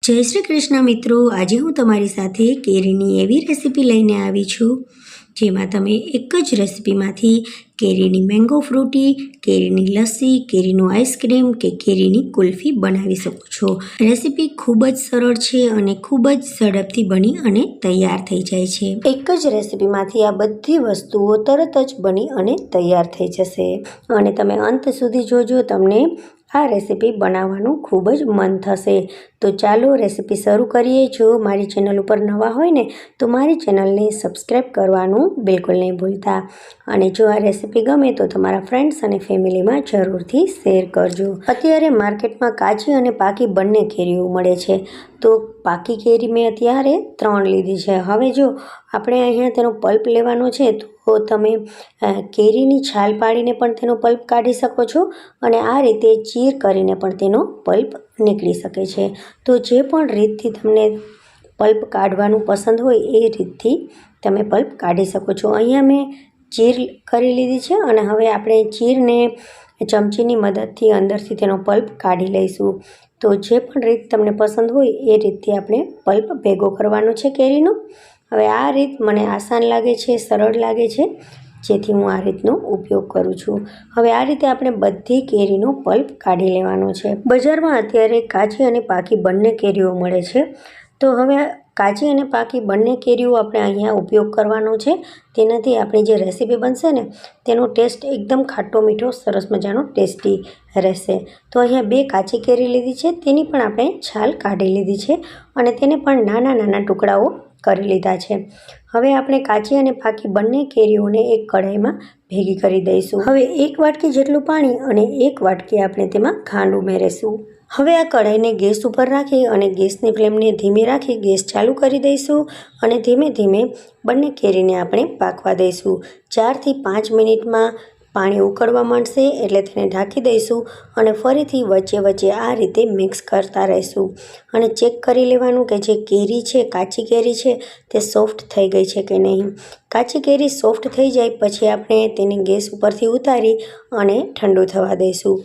જય શ્રી કૃષ્ણ મિત્રો, આજે હું તમારી સાથે કેરીની એવી રેસીપી લઈને આવી છું જેમાં તમે એક જ રેસીપીમાંથી કેરીની મેંગો ફ્રૂટી, કેરીની લસ્સી, કેરીનું આઈસ્ક્રીમ કે કેરીની કુલ્ફી બનાવી શકો છો। રેસીપી ખૂબ જ સરળ છે અને ખૂબ જ ઝડપથી બની અને તૈયાર થઈ જાય છે। એક જ રેસીપીમાંથી આ બધી વસ્તુઓ તરત જ બની અને તૈયાર થઈ જશે અને તમે અંત સુધી જોજો, તમને આ રેસીપી બનાવવાનું ખૂબ જ મન થશે। તો ચાલો રેસીપી શરૂ કરીએ। જો મારી ચેનલ ઉપર નવા હોય ને તો મારી ચેનલને સબસ્ક્રાઈબ કરવાનું બિલકુલ નહીં ભૂલતા અને જો આ રેસીપી ગમે તો તમારા ફ્રેન્ડ્સ અને ફેમિલીમાં જરૂરથી શેર કરજો। અત્યારે માર્કેટમાં કાચી અને પાકી બંને કેરીઓ મળે છે, તો પાકી કેરી મેં અત્યારે 3 લીધી છે। હવે જો આપણે અહીંયા તેનો પલ્પ લેવાનો છે તો તમે કેરીની છાલ પાડીને પણ તેનો પલ્પ કાઢી શકો છો અને આ રીતે ચીર કરીને પણ તેનો પલ્પ નીકળી શકે છે। તો જે પણ રીતથી તમને પલ્પ કાઢવાનું પસંદ હોય એ રીતથી તમે પલ્પ કાઢી શકો છો। અહીંયા મેં ચીર કરી લીધી છે અને હવે આપણે ચીરને ચમચીની મદદથી અંદરથી તેનો પલ્પ કાઢી લઈશું। તો જે પણ રીત તમને પસંદ હોય એ રીતથી આપણે પલ્પ ભેગો કરવાનો છે કેરીનો। હવે આ રીત મને આસાન લાગે છે, સરળ લાગે છે, જેથી હું આ રીતનો ઉપયોગ કરું છું। હવે આ રીતે આપણે બધી કેરીનો પલ્પ કાઢી લેવાનો છે। બજારમાં અત્યારે કાચી અને પાકી બંને કેરીઓ મળે છે, તો હવે કાચી અને પાકી બંને કેરીઓ આપણે અહીંયા ઉપયોગ કરવાનો છે। તેનાથી આપણી જે રેસીપી બનશે ને તેનો ટેસ્ટ એકદમ ખાટો મીઠો સરસ મજાનો ટેસ્ટી રહેશે। તો અહીંયા 2 કાચી કેરી લીધી છે, તેની પણ આપણે છાલ કાઢી લીધી છે અને તેને પણ નાના નાના ટુકડાઓ કરી લીધા છે। હવે આપણે કાચી અને પાકી બંને કેરીઓને એક કઢાઈમાં ભેગી કરી દઈશું। હવે 1 વાટકી જેટલું પાણી અને 1 વાટકી આપણે તેમાં ખાંડ ઉમેરીશું। હવે આ કઢાઈને ગેસ ઉપર રાખી અને ગેસની ફ્લેમને ધીમી રાખી ગેસ ચાલુ કરી દઈશું અને ધીમે ધીમે બંને કેરીને આપણે પાકવા દઈશું। 4 થી 5 મિનિટમાં પાણી ઉકળવા માંડશે એટલે તેને ઢાંકી દઈશું અને ફરીથી વચ્ચે વચ્ચે આ રીતે મિક્સ કરતા રહીશું અને ચેક કરી લેવાનું કે જે કેરી છે, કાચી કેરી છે, તે સોફ્ટ થઈ ગઈ છે કે નહીં। કાચી કેરી સોફ્ટ થઈ જાય પછી આપણે તેને ગેસ ઉપરથી ઉતારી અને ઠંડુ થવા દઈશું।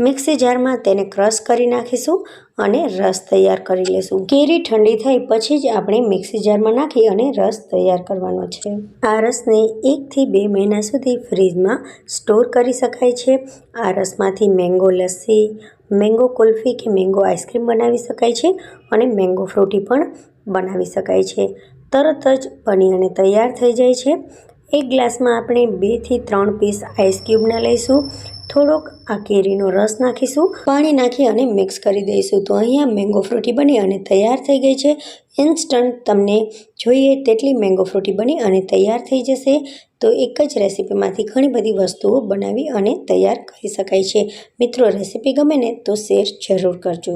મિક્સી જારમાં તેને ક્રશ કરી નાખીશું અને રસ તૈયાર કરી લેશું। કેરી ઠંડી થાય પછી જ આપણે મિક્સી જારમાં નાખી અને રસ તૈયાર કરવાનો છે। આ રસને 1 થી 2 મહિના સુધી ફ્રીજમાં સ્ટોર કરી શકાય છે। આ રસમાંથી મેંગો લસ્સી, મેંગો કુલ્ફી કે મેંગો આઈસ્ક્રીમ બનાવી શકાય છે અને મેંગો ફ્રૂટી પણ બનાવી શકાય છે। તરત જ બની અને તૈયાર થઈ જાય છે। એક ગ્લાસમાં આપણે 2 થી 3 પીસ આઈસ ક્યુબના લઈશું, થોડોક આ કેરીનો રસ નાખીશું, પાણી નાખી અને મિક્સ કરી દઈશું। તો અહીંયા મેંગો ફ્રૂટી બની અને તૈયાર થઈ ગઈ છે। ઇન્સ્ટન્ટ તમને જોઈએ તેટલી મેંગો ફ્રૂટી બની અને તૈયાર થઈ જશે। તો એક જ રેસીપીમાંથી ઘણી બધી વસ્તુઓ બનાવી અને તૈયાર કરી શકાય છે। મિત્રો, રેસીપી ગમે ને તો શેર જરૂર કરજો।